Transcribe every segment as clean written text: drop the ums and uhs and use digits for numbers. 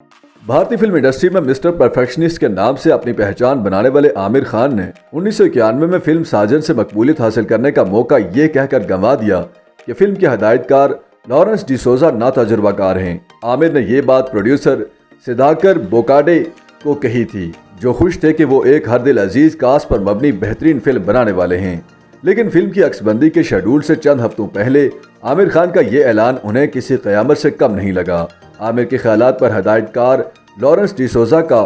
भारतीय film industry में mister perfectionist के नाम से अपनी पहचान बनाने वाले आमिर खान ने 1991 में फिल्म साजन से मकबूलियत हासिल करने का मौका ये कहकर गंवा दिया कि फिल्म के हदायतकार लॉरेंस डिसोजा नातजुर्बाकार हैं। आमिर ने ये बात प्रोड्यूसर सिद्धाकर बोकाडे को कही थी, जो खुश थे कि वो एक हर दिल अजीज कास्ट पर मबनी बेहतरीन फिल्म बनाने वाले हैं। लेकिन फिल्म की अक्सबंदी के शेड्यूल से चंद हफ्तों पहले आमिर खान का ये ऐलान उन्हें किसी क़यामत से कम नहीं लगा। आमिर के ख्यालात पर हदायतकार लॉरेंस डिसोजा का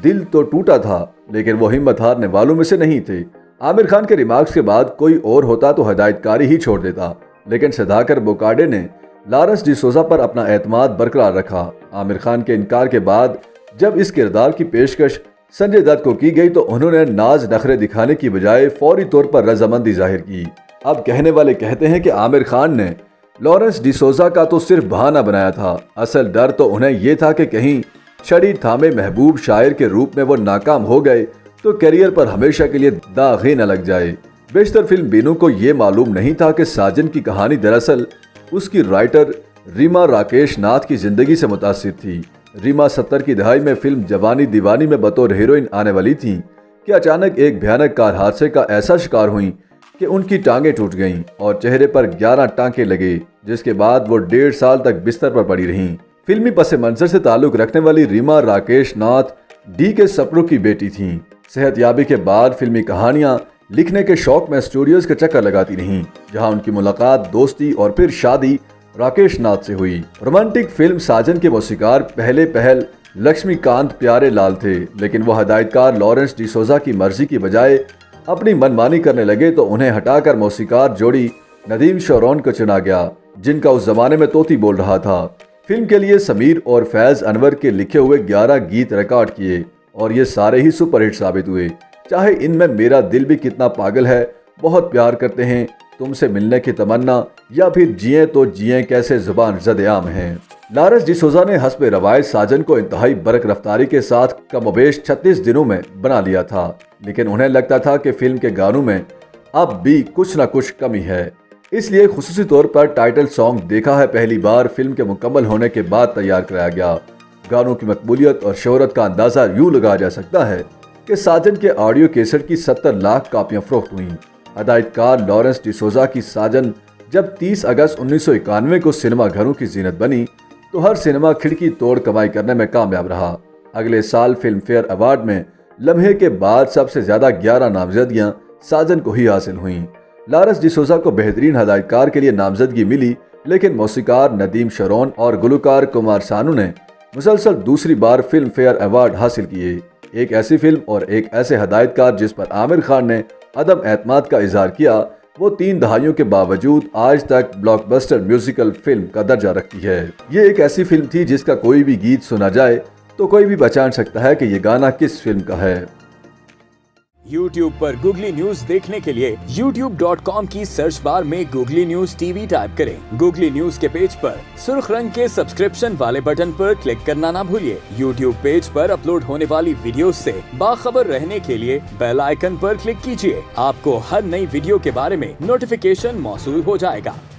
दिल तो टूटा था, लेकिन वो हिम्मत हारने वालों में से नहीं थे। आमिर खान के रिमार्क्स के बाद कोई और होता तो हदायतकारी ही छोड़ देता, लेकिन सिद्धाकर बोकाडे ने लॉरेंस डिसोजा पर अपना एतमाद बरकरार रखा। आमिर खान के इनकार के बाद जब इस किरदार की पेशकश संजय दत्त को की गई तो उन्होंने नाज नखरे दिखाने की बजाय फौरी तौर पर रजामंदी जाहिर की। अब कहने वाले कहते हैं कि आमिर खान ने लॉरेंस डिसोजा का तो सिर्फ बहाना बनाया था, असल डर तो उन्हें यह था कि कहीं छड़ी थामे महबूब शायर के रूप में वो नाकाम हो गए तो करियर पर हमेशा के लिए दाग ही न लग जाए। बेशतर फिल्म बीनू को ये मालूम नहीं था कि साजन की कहानी दरअसल उसकी राइटर रीमा राकेश नाथ की जिंदगी से मुतासिर थी। रीमा 70 की दहाई में फिल्म जवानी दीवानी में बतौर हीरोइन आने वाली थी कि अचानक एक भयानक कार हादसे का ऐसा शिकार हुई कि उनकी टांगें टूट गईं और चेहरे पर 11 टांके लगे, जिसके बाद वो 1.5 साल तक बिस्तर पर पड़ी रहीं। फिल्मी पस मंजर से ताल्लुक रखने वाली रीमा राकेश नाथ डी के सपरों की बेटी थीं। सेहतयाबी के बाद फिल्मी कहानियां लिखने के शौक में स्टूडियोज के चक्कर लगाती रहीं, जहां उनकी मुलाकात, दोस्ती और फिर शादी राकेश नाथ से हुई। रोमांटिक फिल्म साजन के मौसीकार पहले पहल लक्ष्मीकांत प्यारे लाल थे, लेकिन वो हदायतकार लॉरेंस डिसोजा की मर्जी की बजाय अपनी मनमानी करने लगे तो उन्हें हटाकर मौसीकार जोड़ी नदीम शौरोन को चुना गया, जिनका उस जमाने में तोती बोल रहा था। फिल्म के लिए समीर और फैज अनवर के लिखे हुए 11 गीत रिकॉर्ड किए और ये सारे ही सुपरहिट साबित हुए, चाहे इनमें मेरा दिल भी कितना पागल है, बहुत प्यार करते हैं, तुमसे मिलने की तमन्ना या फिर जिए तो जिए कैसे जुबान ज़द-ए-आम हैं। लॉरेंस डिसोजा ने हस्ब रवायत साजन को इंतहाई बरक रफ्तारी के साथ कमोबेश 36 दिनों में बना लिया था, लेकिन उन्हें लगता था कि फिल्म के गानों में अब भी कुछ न कुछ कमी है। इसलिए खुसूसी तौर पर टाइटल सॉन्ग देखा है पहली बार फिल्म के मुकम्मल होने के बाद तैयार कराया गया। गानों की मकबूलियत और शोहरत का अंदाजा यूँ लगाया जा सकता है कि साजन के ऑडियो कैसेट की 70 लाख कापियाँ फरोख्त हुईं। हदायतकार लॉरेंस डिसोजा की साजन जब 30 अगस्त 1991 को सिनेमा घरों की जीनत बनी तो हर सिनेमा खिड़की तोड़ कमाई करने में कामयाब रहा। अगले साल फिल्म फेयर अवार्ड में लम्हे के बाद सबसे ज़्यादा 11 नामजदगियाँ साजन को ही हासिल हुईं। लॉरेंस डिसोजा को बेहतरीन हदायतकार के लिए नामजदगी मिली, लेकिन मौसीकार नदीम शौरोन और गुलकार कुमार सानू ने मुसलसल दूसरी बार फिल्म फेयर अवार्ड हासिल किए। एक ऐसी फिल्म और एक ऐसे हदायतकार जिस पर आमिर खान ने अदम एतमाद का इजहार किया, वो 3 दहाइयों के बावजूद आज तक ब्लॉकबस्टर म्यूजिकल फिल्म का दर्जा रखती है। ये एक ऐसी फिल्म थी जिसका कोई भी गीत सुना जाए तो कोई भी पहचान सकता है कि ये गाना किस फिल्म का है। YouTube पर गूगली न्यूज देखने के लिए youtube.com की सर्च बार में गूगली न्यूज टीवी टाइप करें। गूगली न्यूज के पेज पर सुर्ख रंग के सब्सक्रिप्शन वाले बटन पर क्लिक करना ना भूलिए। YouTube पेज पर अपलोड होने वाली वीडियोस से बाखबर रहने के लिए बेल आइकन पर क्लिक कीजिए। आपको हर नई वीडियो के बारे में नोटिफिकेशन मौसूल हो जाएगा।